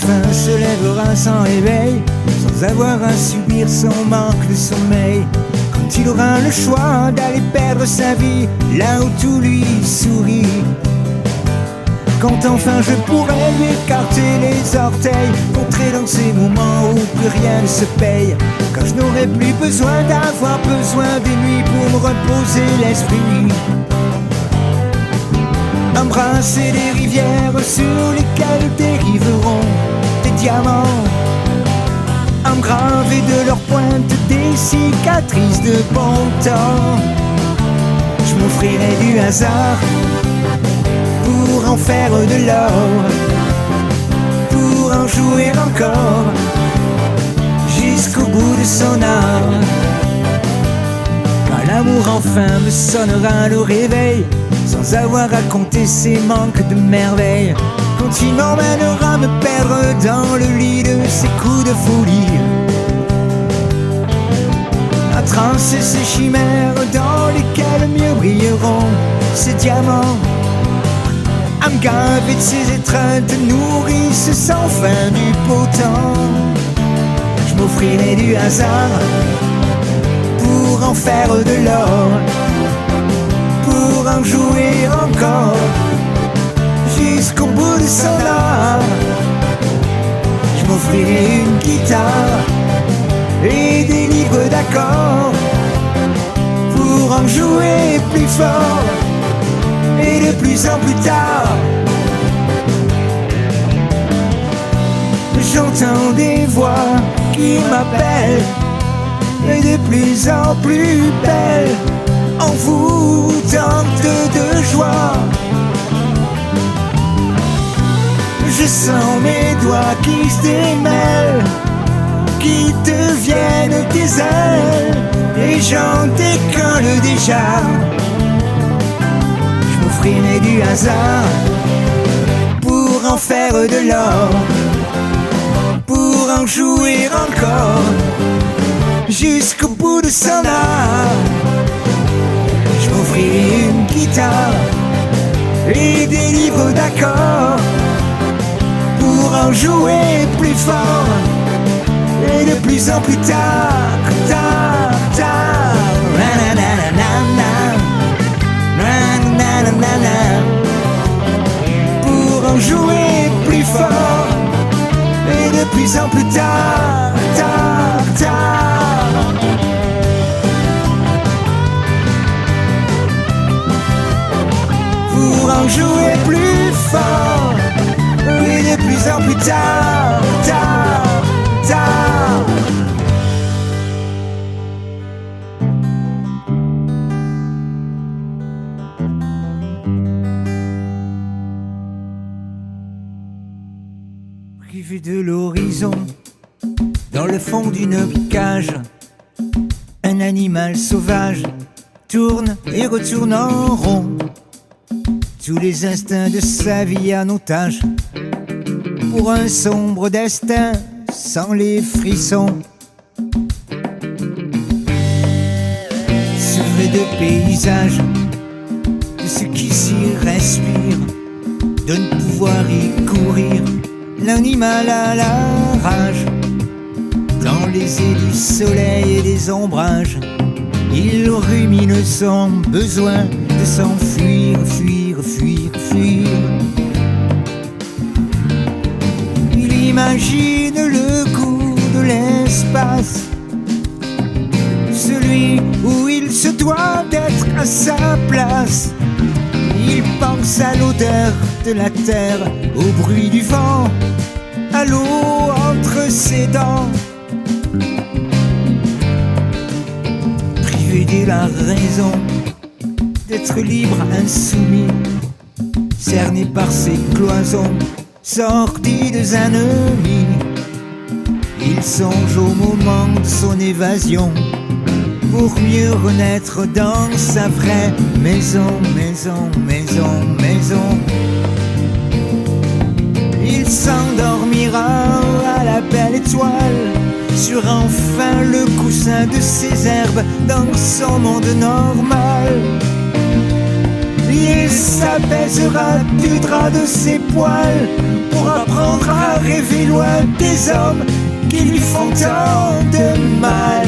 enfin se lèvera sans réveil, sans avoir à subir son manque de sommeil. Quand il aura le choix d'aller perdre sa vie là où tout lui sourit. Quand enfin je pourrai lui écarter les orteils, montrer dans ces moments où plus rien ne se paye. Quand je n'aurai plus besoin d'avoir besoin des nuits pour me reposer l'esprit. Embrasser les rivières sur lesquelles dériveront des diamants, engravés de leurs pointes des cicatrices de bon temps. Je m'offrirai du hasard pour en faire de l'or, pour en jouer encore jusqu'au bout de son art. Quand l'amour enfin me sonnera le réveil, sans avoir à compter ses manques de merveilles, quand il m'emmènera me perdre dans le lit de ses coups de folie, à transer ces chimères dans lesquelles mieux brilleront ces diamants, à me gaver de ces étreintes nourrices sans fin du beau temps. Je m'offrirai du hasard pour en faire de l'or, pour en jouer encore jusqu'au bout de son art. Je m'offrirai une guitare et des livres d'accords pour en jouer plus fort et de plus en plus tard. J'entends des voix qui m'appellent, et de plus en plus belles, envoûtantes de joie. Je sens mes doigts qui se démêlent, qui deviennent des ailes, et j'en décolle déjà. Je m'offrirai du hasard pour en faire de l'or, pour en jouer encore jusqu'au bout de son art. Je m'offrirai une guitare et des livres d'accords pour en jouer plus fort et de plus en plus tard, tard, tard. Pour en jouer plus fort et de plus en plus tard, tard, tard. Pour en jouer plus fort et de plus en plus tard, tard, tard. Privé de l'horizon, dans le fond d'une cage, un animal sauvage tourne et retourne en rond, tous les instincts de sa vie en otage, pour un sombre destin sans les frissons. Sevré de paysages, de ce qui s'y respire, de ne pouvoir y courir, l'animal à la rage. Dans les ais du soleil et des ombrages, il rumine son besoin de s'enfuir, fuir, fuir, fuir. Il imagine le goût de l'espace, celui où il se doit d'être à sa place. Il pense à l'odeur de la terre, au bruit du vent, à l'eau entre ses dents. Privé de la raison d'être libre, insoumis, cerné par ses cloisons, sordides ennemis, il songe au moment de son évasion, pour mieux renaître dans sa vraie maison, maison, maison, maison. Il s'endormira à la belle étoile, sur enfin le coussin de ses herbes, dans son monde normal. Il s'apaisera du drap de ses poils, pour apprendre à rêver loin des hommes qui lui font tant de mal.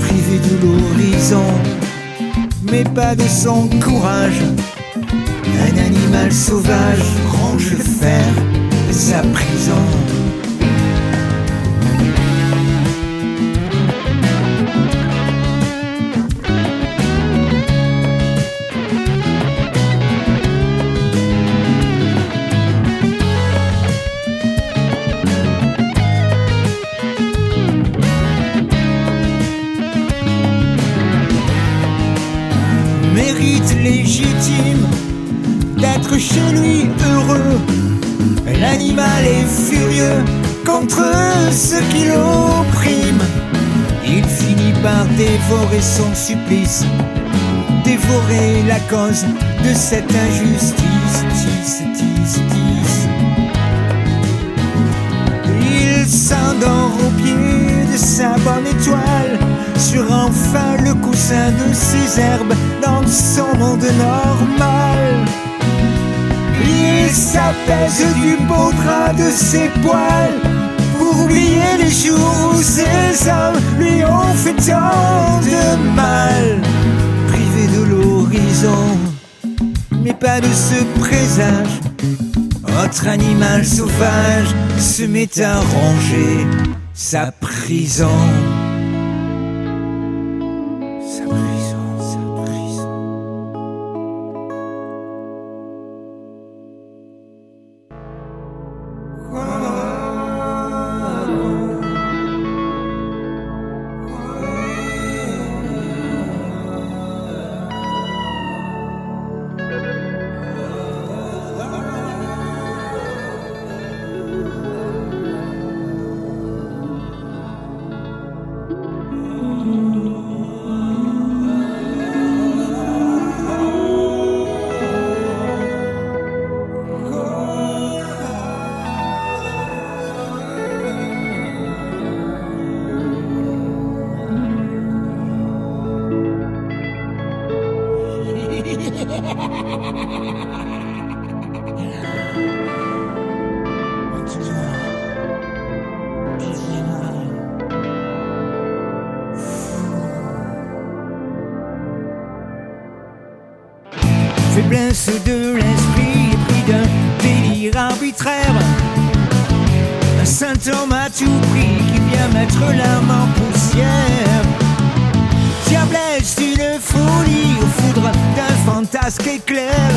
Privé de l'horizon, mais pas de son courage, un animal sauvage ronge le fer de sa prison. Mérite légitime d'être chez lui heureux. L'animal est furieux contre ceux qui l'oppriment. Il finit par dévorer son supplice, dévorer la cause de cette injustice. Il s'endort au pied de sa bonne étoile, sur enfin le coussin de ses herbes dans son monde normal. Il s'apaise du beau drap de ses poils pour oublier les jours où ces hommes lui ont fait tant de mal. Privé de l'horizon, mais pas de ce présage, autre animal sauvage se met à ronger sa prison. Faiblesse de l'esprit pris d'un délire arbitraire, un saint homme à tout prix qui vient mettre l'âme en poussière. Diablesse d'une folie au foudre d'un fantasque éclair,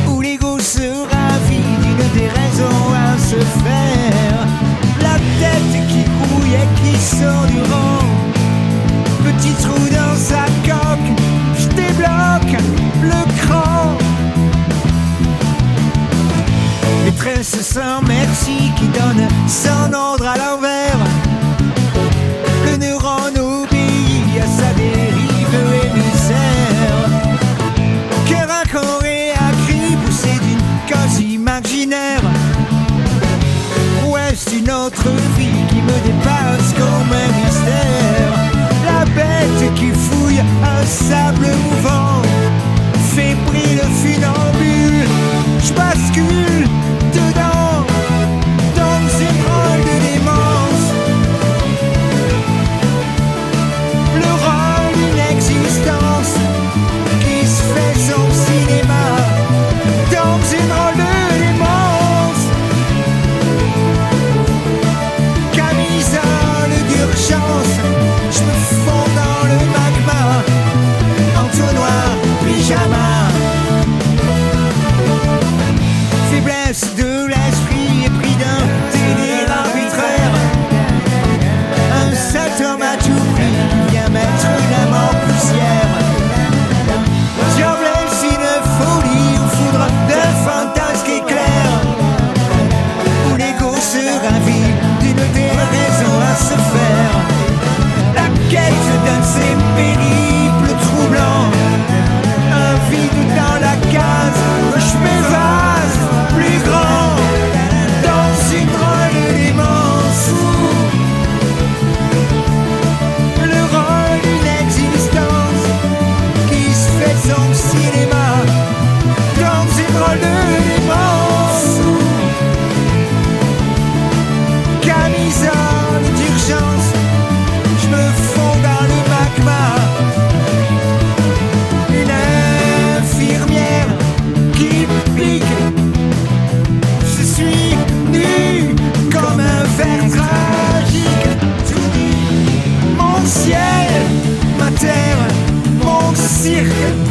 où l'ego se ravit d'une des raisons à se faire. La tête qui grouille et qui sort du rang, petit trou dans sa coque, je débloque le cran. Maîtresse sans merci qui donne son ordre à l'envers, le neurone obéit à sa dérive émissaire. Cœur à corps et à cri poussé d'une cause imaginaire. Ouais, c'est une autre vie qui me dépasse comme un mystère. La bête qui fouille un sable mouvant, fébrile funambule, je bascule dedans, dans une drôle de démence. Le rôle d'une existence qui se fait son cinéma, dans une drôle de démence. Camisole d'urgence, je me fonds dans le magma, entonnoir, pyjama. Faiblesse de l'esprit épris d'un délire arbitraire, un saint homme à tout prix qui vient mettre l'âme en poussière. Diablesse une folie au foudre d'un fantasque éclair, où l'ego se ravit d'une des raisons à se faire. La quête d'un de ces périples troublants, un vide dans la case, je m'évase plus grand, dans une drôle démence. Le rôle d'une existence qui se fait son cinéma, dans une drôle de démence. cirque.